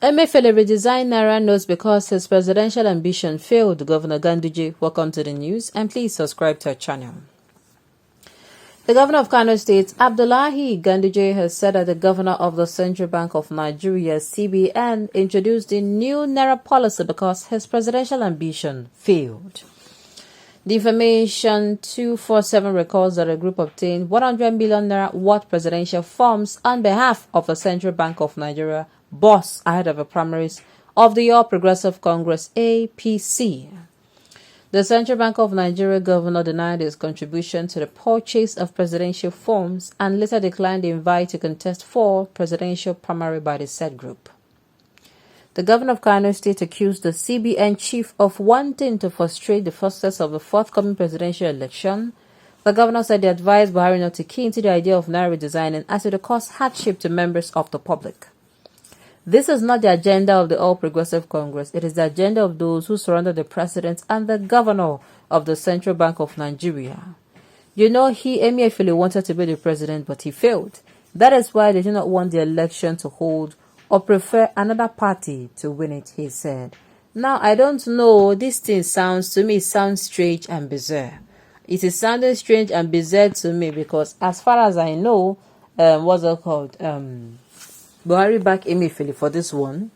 Emefiele redesigned Naira notes because his presidential ambition failed. Governor Ganduje, welcome to the news, and please subscribe to our channel. The governor of Kano State, Abdullahi Ganduje, has said that the governor of the Central Bank of Nigeria, CBN, introduced the new Naira policy because his presidential ambition failed. The information 247 records that a group obtained 100 million Naira worth presidential forms on behalf of the Central Bank of Nigeria boss ahead of the primaries of the All Progressive Congress APC. The Central Bank of Nigeria governor denied his contribution to the purchase of presidential forms and later declined the invite to contest for presidential primary by the said group. The governor of Kano State accused the CBN chief of wanting to frustrate the process of the forthcoming presidential election. The governor said he advised Buhari not to key into the idea of Naira redesigning as it would cause hardship to members of the public. This is not the agenda of the All Progressive Congress. It is the agenda of those who surrounded the president and the governor of the Central Bank of Nigeria. You know, Emefiele wanted to be the president, but he failed. That is why they do not want the election to hold or prefer another party to win it, he said. Now, I don't know. This thing sounds strange and bizarre. It is sounding strange and bizarre to me because as far as I know, what's it called? Buhari back Emefiele for this one.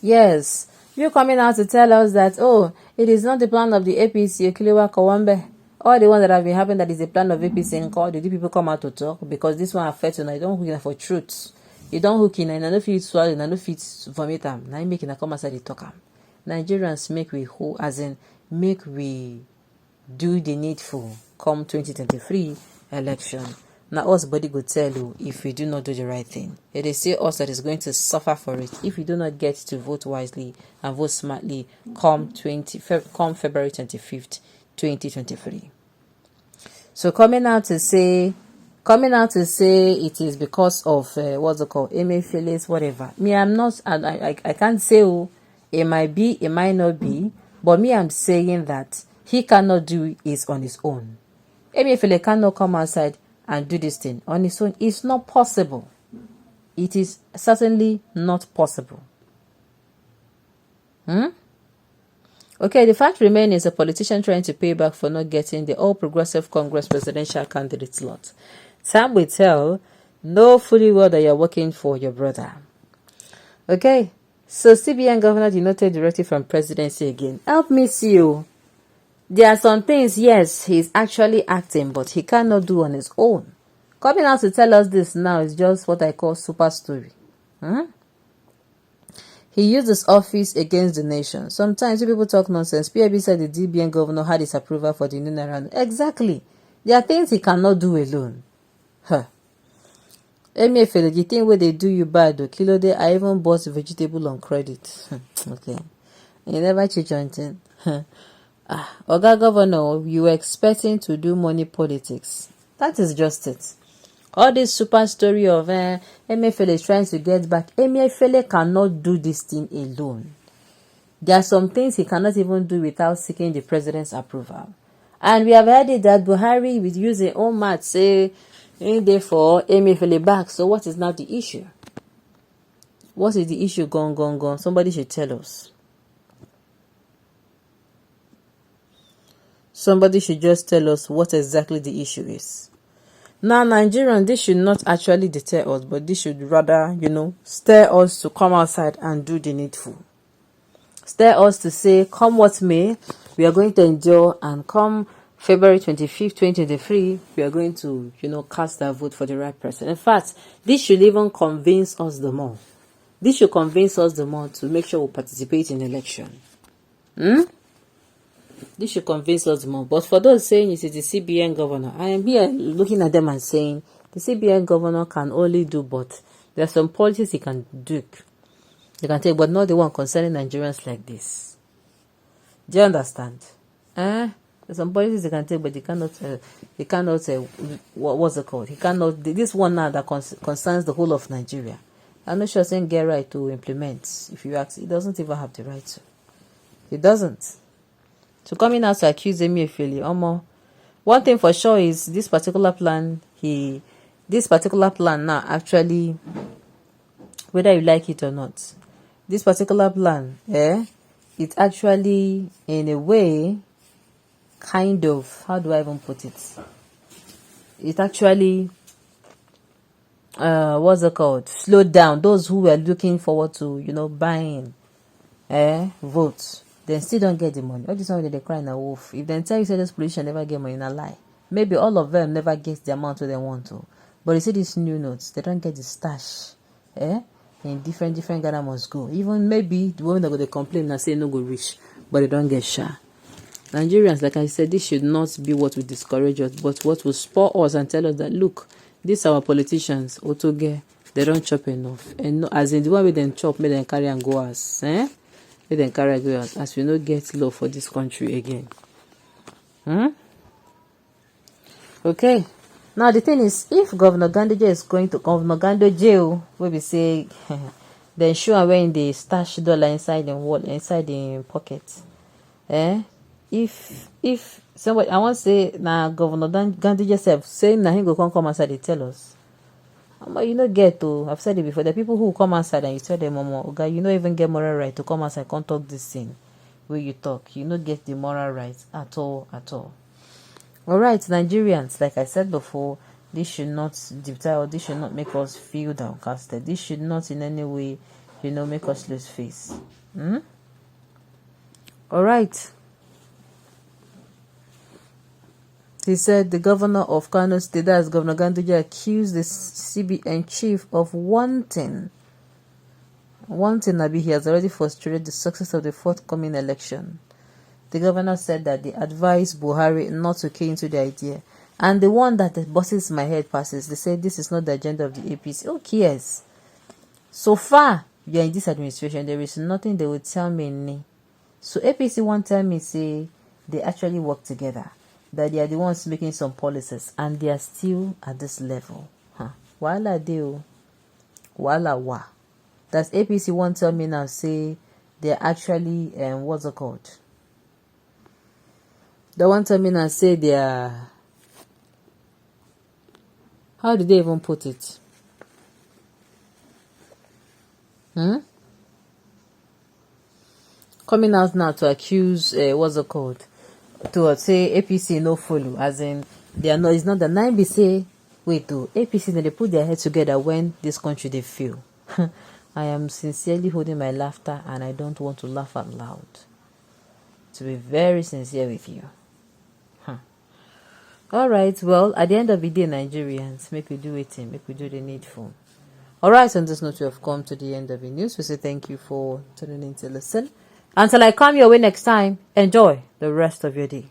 Yes, you're coming out to tell us that, oh, it is not the plan of the APC, Kiliwa Kawambe, or the one that have been happening that is the plan of APC and call. Did people come out to talk? Because this one affects you. You don't hook in for truth. You don't hook in, and I don't feel swallow, and I don't feel vomit them. Now you making a come outside the talk. Nigerians make we who, as in make we do the needful come 2023 election. Now us body go tell you if we do not do the right thing. It is still us that is going to suffer for it if we do not get to vote wisely and vote smartly come February 25th, 2023. So coming out to say it is because of what's it called, Emefiele's whatever. Me, I'm not, I can't say it might be, it might not be, but me, I'm saying that he cannot do it on his own. Emefiele cannot come outside and do this thing on his own. It's not possible. It is certainly not possible. Okay, the fact remains is a politician trying to pay back for not getting the All Progressive Congress presidential candidate slot. Time will tell. Know fully well that you're working for your brother. Okay, so CBN governor did not take directive from presidency again. Help me see you. There are some things, yes, he's actually acting, but he cannot do on his own. Coming out to tell us this now is just what I call super story. He used his office against the nation. Sometimes people talk nonsense. PIB said the DBN governor had his approval for the new Naira. Exactly. There are things he cannot do alone. Emefiele, the thing where they do you bad, though. Kilo day, I even bought vegetable on credit. Okay. You never change anything. Oga Governor, you were expecting to do money politics. That is just it. All this super story of Emefiele is trying to get back. Emefiele cannot do this thing alone. There are some things he cannot even do without seeking the president's approval. And we have heard it that Buhari will use his own math, say, in there for Emefiele back. So what is now the issue? What is the issue? Gone. Somebody should tell us. Somebody should just tell us what exactly the issue is. Now, Nigerians, this should not actually deter us, but this should rather, stir us to come outside and do the needful. Stir us to say, come what may, we are going to endure, and come February 25th, 2023, we are going to, cast our vote for the right person. In fact, this should even convince us the more. This should convince us the more to make sure we participate in the election. This should convince us more. But for those saying it is the CBN governor, I am here looking at them and saying the CBN governor can only do, but there are some policies he can do. They can take, but not the one concerning Nigerians like this. Do you understand? There's some policies they can take, but they cannot what's it called? He cannot, this one now that concerns the whole of Nigeria. I'm not sure saying get right to implement. If you ask, he doesn't even have the right to. He doesn't. So coming out to accuse Emefiele, one thing for sure is this particular plan now actually whether you like it or not. This particular plan, it actually, in a way, kind of, how do I even put it? It actually, what's it called? Slowed down those who were looking forward to, buying, votes. Then still don't get the money. All this one they cry in a wolf. If they tell you say this politician never get money, in a lie. Maybe all of them never get the amount that they want to. But you see these new notes, they don't get the stash. In different Ghana must go. Even maybe the women that go they complain and say no go reach, but they don't get share. Nigerians, like I said, this should not be what will discourage us, but what will spur us and tell us that look, these our politicians, Otoge, they don't chop enough. And no, as in the one with them chop, make them carry and go as make them carry and go as we no get love for this country again. Okay. Now the thing is, if Governor Ganduje is going to Governor Ganduje, we be say then sure when they stash dollar inside the wallet, inside the pocket. If somebody I want to say now Governor Ganduje self saying now he go come outside they tell us. But you know get to I've said it before, the people who come outside and you tell them Mama, okay, you don't even get moral right to come outside and talk this thing where you talk. You don't get the moral right at all. Alright, Nigerians, like I said before, this should not deter or this should not make us feel downcasted. This should not in any way, make us lose face. Alright. He said the governor of Kano State, as Governor Ganduje, accused the CBN chief of wanting. He has already frustrated the success of the forthcoming election. The governor said that they advised Buhari not to key into the idea. And the one that bosses my head passes, they said this is not the agenda of the APC. Who cares? So far, you are in this administration, there is nothing they will tell me. So APC won't tell me, say, they actually work together. That they are the ones making some policies. And they are still at this level. Wala do. Wala wa. That's APC won't tell me now, say, they are actually, what's it called? The one time in and say they are, how did they even put it? Coming out now to accuse what's it called? To say APC no follow, as in they are not. It's not the 9B say wait to APC. Then they put their head together when this country they feel. I am sincerely holding my laughter, and I don't want to laugh out loud. To be very sincere with you. Alright, well, at the end of the day, Nigerians, make we do it, make we do the needful. Alright, on this note, we have come to the end of the news. We say thank you for tuning in to listen. Until I come your way next time, enjoy the rest of your day.